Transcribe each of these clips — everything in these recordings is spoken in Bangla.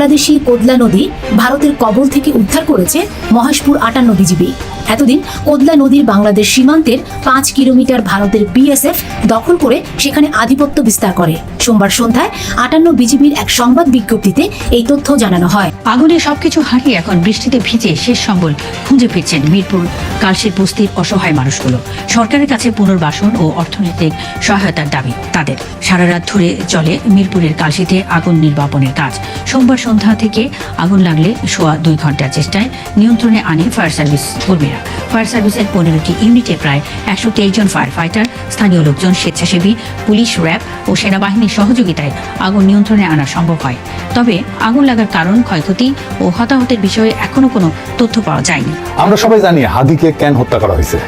বাংলাদেশি কোদলা নদী ভারতের কবল থেকে উদ্ধার করেছে মহেশপুর 58 বিজিবি। এতদিন কোদলা নদীর বাংলাদেশ সীমান্তের 5 কিলোমিটার ভারতের বিএসএফ দখল করে সেখানে আধিপত্য বিস্তার করে। সোমবার সন্ধ্যায় 58 বিজিবির এক সংবাদ বিজ্ঞপ্তিতে এই তথ্য জানানো হয়। আগুনে সবকিছু হারিয়ে এখন বৃষ্টিতে ভিজে শেষ সম্বল খুঁজে ফিরছেন মিরপুর কালশির বস্তির অসহায় মানুষগুলো। সরকারের কাছে পুনর্বাসন ও অর্থনৈতিক সহায়তার দাবি তাদের। সারা রাত ধরে চলে মিরপুরের কালশিতে আগুন নির্বাপনের কাজ। সোমবার সন্ধ্যা থেকে আগুন লাগলে সোয়া 2 ঘন্টার চেষ্টায় নিয়ন্ত্রণে আনে ফায়ার সার্ভিস কর্মীরা। ফায়ার সার্ভিসের 15টি ইউনিটে প্রায় 123 জন ফায়ার ফাইটার, স্থানীয় লোকজন, স্বেচ্ছাসেবী, পুলিশ, র্যাব ও সেনাবাহিনীর সহযোগিতায় আগুন নিয়ন্ত্রণে আনা সম্ভব হয়। তবে আগুন লাগার কারণ, ক্ষয়ক্ষতি ও হতাহতের বিষয়ে এখনো কোনো তথ্য পাওয়া যায়নি। আমরা সবাই জানি হাদিকে কেন হত্যা করা হয়েছে।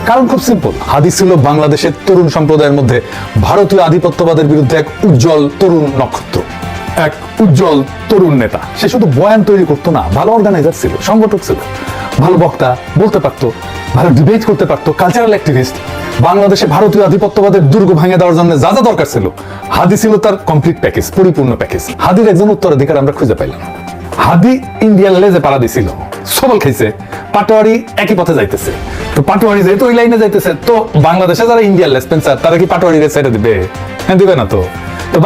কারণ খুব সিম্পল, হাদি ছিল বাংলাদেশের তরুণ সম্প্রদায়ের মধ্যে ভারতীয় আধিপত্যবাদের বিরুদ্ধে এক উজ্জ্বল তরুণ নক্ষত্র, এক উজ্জ্বল তরুণ নেতা। সে শুধু বয়ান তৈরি করতো না, ভালো অর্গানাইজার ছিল, সংগঠক ছিল, ভালো বক্তা, বলতে পারতো, ভালো ডিবেট করতে পারতো, কালচারাল অ্যাক্টিভিস্ট। বাংলাদেশে ভারতীয় আধিপত্যবাদের দুর্গ ভেঙে দেওয়ার জন্য যা যা দরকার ছিল, হাদি ছিল তার কমপ্লিট প্যাকেজ, পরিপূর্ণ প্যাকেজ। হাদির একজন উত্তরাধিকার আমরা খুঁজে পাইলাম। হাদি ইন্ডিয়ান লেজে পাড়া দিছিল, সবল খাইছে, পাটোয়ারি একই পথে যাইতেছে। তো পাটোয়ারি যেহেতু ওই লাইনে যাইতেছে, তো বাংলাদেশে যারা ইন্ডিয়ান লেসপেন্সার তারা কি পাটোয়ারি ছেড়ে দিবে? হ্যাঁ, দিবে না। তো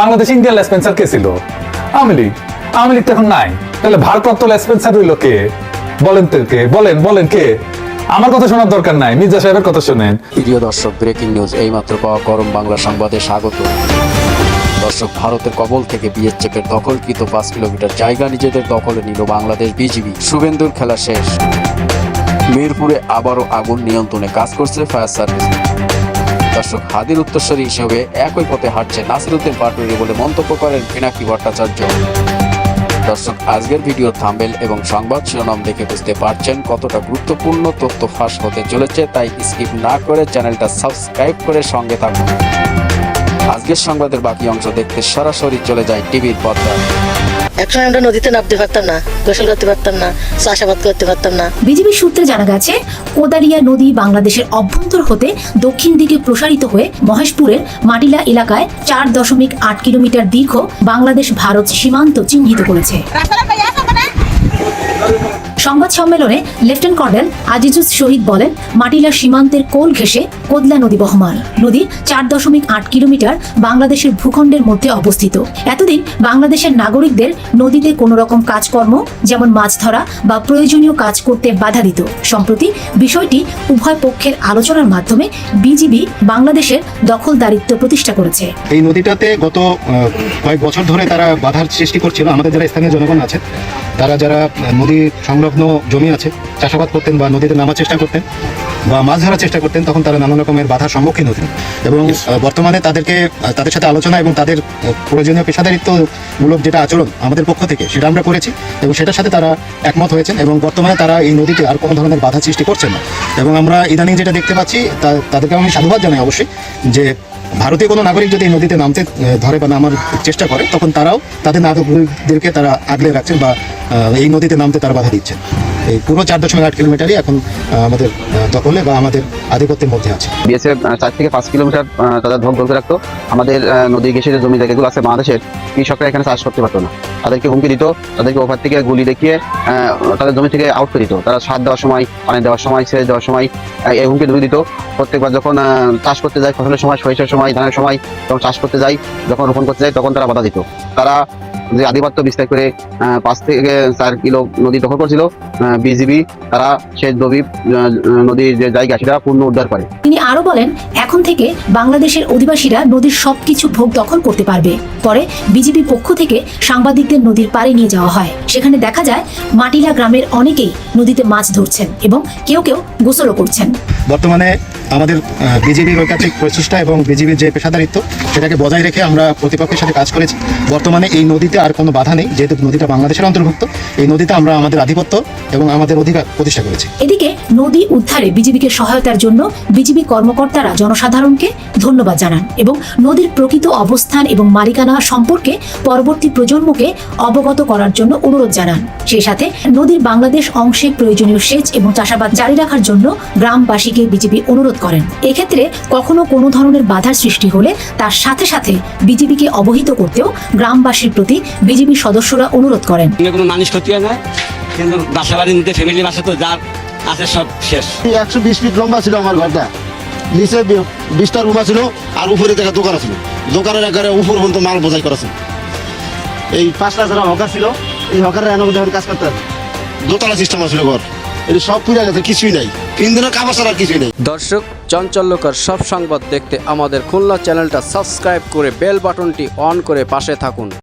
বাংলাদেশে ইন্ডিয়ান লেসপেন্সার কে ছিল? আওয়ামী লীগ। আওয়ামী লীগ তো এখন নাই, তাহলে ভারপ্রাপ্ত লেসপেন্সার হইল কে? বলেন তো কে? বলেন কে? আমার কথা শোনার দরকার নাই, মির্জা সাহেবের কথা শোনেন। প্রিয় দর্শক, ব্রেকিং নিউজ এইমাত্র পাওয়া গরম বাংলা সংবাদে স্বাগত। দর্শক, ভারতের কবল থেকে বিএসএফের দখলকৃত 5 কিলোমিটার জায়গা নিজেদের দখলে নিল বাংলাদেশ বিজিবি। শুভেন্দুর খেলা শেষ। মিরপুরে আবারও আগুন নিয়ন্ত্রণে কাজ করছে ফায়ার সার্ভিস। দর্শক, হাদির উত্তরসূরি হিসেবে একই পথে হাঁটছে নাসিরউদ্দিন পাটোয়ারি বলে মন্তব্য করেন পিনাকি ভট্টাচার্য। দর্শক, আজকের ভিডিও থাম্বনেল এবং সংবাদ শিরোনাম দেখে বুঝতে পারছেন কতটা গুরুত্বপূর্ণ তথ্য ফাঁস হতে চলেছে, তাই স্কিপ না করে চ্যানেলটা সাবস্ক্রাইব করে সঙ্গে থাকুন। আজকের সংবাদের বাকি অংশ দেখতে সরাসরি চলে যায় টিভির পর্দায়। একসময় আমরা নদীতে নামতে পারতাম না, গোসল করতে পারতাম না, চাষাবাদ করতে পারতাম না। বিজিবি সূত্রে জানা গেছে, কোদারিয়া নদী বাংলাদেশের অভ্যন্তর হতে দক্ষিণ দিকে প্রসারিত হয়ে মহেশপুরের মাটিলা এলাকায় 4.8 কিলোমিটার দীর্ঘ বাংলাদেশ ভারত সীমান্ত চিহ্নিত করেছে। সংবাদ সম্মেলনে লেফটেন্যান্ট কর্নেল আজিজুস শহীদ বলেন, মাটিলা সীমান্তের কোল ঘেঁষে কোদলা নদী বহমান। নদী 4.8 কিলোমিটার বাংলাদেশের ভূখণ্ডের মধ্যে অবস্থিত। এতদিন বাংলাদেশের নাগরিকদের নদীতে কোনো রকম কাজকর্ম, যেমন মাছ ধরা বা প্রয়োজনীয় কাজ করতে বাধা দিত। সম্প্রতি বিষয়টি উভয় পক্ষের আলোচনার মাধ্যমে বিজিবি বাংলাদেশের দখলদারিত্ব প্রতিষ্ঠা করেছে। এই নদীটাতে গত কয়েক বছর ধরে তারা বাধার সৃষ্টি করছিল। আমাদের যারা স্থানীয় জনগণ আছে, তারা যারা নদী সংলগ্ন জমি আছে, চাষাবাদ করতেন বা নদীতে নামার চেষ্টা করতেন বা মাছ ধরার চেষ্টা করতেন, তখন তারা নানা রকমের বাধার সম্মুখীন হতেন। এবং বর্তমানে তাদের সাথে আলোচনা এবং তাদের প্রয়োজনীয় পেশাদারিত্বমূলক যেটা আচরণ আমাদের পক্ষ থেকে, সেটা আমরা করেছি এবং সেটার সাথে তারা একমত হয়েছেন। এবং বর্তমানে তারা এই নদীতে আর কোনো ধরনের বাধা সৃষ্টি করছেন না। এবং আমরা ইদানিং যেটা দেখতে পাচ্ছি, তাদেরকে আমি সাধুবাদ জানাই অবশ্যই, যে ভারতীয় কোনো নাগরিক যদি এই নদীতে নামতে ধরে বা নামার চেষ্টা করে, তখন তারাও তাদের নাগরিকদেরকে তারা আগলে রাখছেন বা এই নদীতে নামতে তারা বাধা দিচ্ছেন। এই পুরো 4.8 কিলোমিটারই এখন আমাদের দখলে বা আমাদের আধিপত্যের মধ্যে আছে। বিএসএফ 4 থেকে 5 কিলোমিটার তাদের দখল করে রাখতো। আমাদের নদী ঘেঁষে যে জমি জায়গাগুলো আছে বাংলাদেশের, কৃষকরা এখানে চাষ করতে পারতো না। তাদেরকে হুমকি দিত, তাদেরকে ওভার থেকে গুলি দেখিয়ে তাদের জমি থেকে আউট করে দিত। তারা সার দেওয়ার সময়, পানি দেওয়ার সময়, সেচ দেওয়ার সময় এই হুমকি ধরে দিত। প্রত্যেকবার যখন চাষ করতে যায়, ফসলের সময়, সরিষার সময়, ধানের সময়, যখন চাষ করতে যাই, যখন রোপণ করতে যাই, তখন তারা বাধা দিত। তারা যে আধিপত্য বিস্তার করে 5 থেকে 4 কিলো নদী দখল করছিল, বিজিবি তারা সেই নদীর যে জায়গা সেটা পূর্ণ উদ্ধার করে। তিনি আরো বলেন, এখন থেকে বাংলাদেশের অধিবাসীরা নদীর সবকিছু ভোগ দখল করতে পারবে। পরে বিজিবি পক্ষ থেকে সাংবাদিকদের নদীর পাড়ে নিয়ে যাওয়া হয়। সেখানে দেখা যায় মাটিলা গ্রামের অনেকেই নদীতে মাছ ধরছেন এবং কেউ কেউ গোসলও করছেন। বর্তমানে আমাদের বিজিবির ঐকান্তিক প্রচেষ্টা এবং বিজিবির যে পেশাদারিত্ব, সেটাকে বজায় রেখে আমরা প্রতিপক্ষের সাথে কাজ করেছি। বর্তমানে এই নদীতে আর কোনো বাধা নেই, যেহেতু নদীটা বাংলাদেশের অন্তর্ভুক্ত। এই নদীতে আমরা আমাদের আধিপত্য এবং আমাদের অধিকার প্রতিষ্ঠা করেছি। এদিকে নদী উদ্ধারে বিজিবিকে সহায়তার জন্য বিজিবি কর্মকর্তারা জনসাধারণকে ধন্যবাদ জানান এবং নদীর প্রকৃত অবস্থান এবং মালিকানা সম্পর্কে পরবর্তী প্রজন্মকে অবগত করার জন্য অনুরোধ জানান। সেই সাথে নদীর বাংলাদেশ অংশে প্রয়োজনীয় সেচ এবং চাষাবাদ জারি রাখার জন্য গ্রামবাসীকে বিজিবি অনুরোধ অনুরোধ করেন। এক্ষেত্রে কখনো কোনো ধরনের বাধার সৃষ্টি হলে তার সাথে সাথে বিজিবিকে অবহিত করতেও গ্রামবাসীর প্রতি বিজিবি সদস্যরা অনুরোধ করেন। কোনো মানুষ ক্ষতি হয় না, কিন্তু বাসা বাড়ি নিতে ফ্যামিলি বাসা তো যার আছে সব শেষ। 120 ফিট লম্বা ছিল আমার ঘরটা, নিচে 20টা রুম ছিল আর উপরে দেখা দোকান ছিল, দোকানের একেবারে উপর পর্যন্ত মাল বোঝাই করা ছিল। এই 5টা যারা হকার ছিল, এই হকারের এনে মধ্যে কাজ করতে হবে, দোতলা সিস্টেম ছিল ঘর, এটা সব পুড়ে গেছে, কিছুই নাই, 3 দিনের কাপড় ছাড়া কিছুই নেই। দর্শক, চাঞ্চল্যকর সব সংবাদ দেখতে আমাদের খুলনা চ্যানেলটা সাবস্ক্রাইব করে বেল বাটনটি অন করে পাশে থাকুন।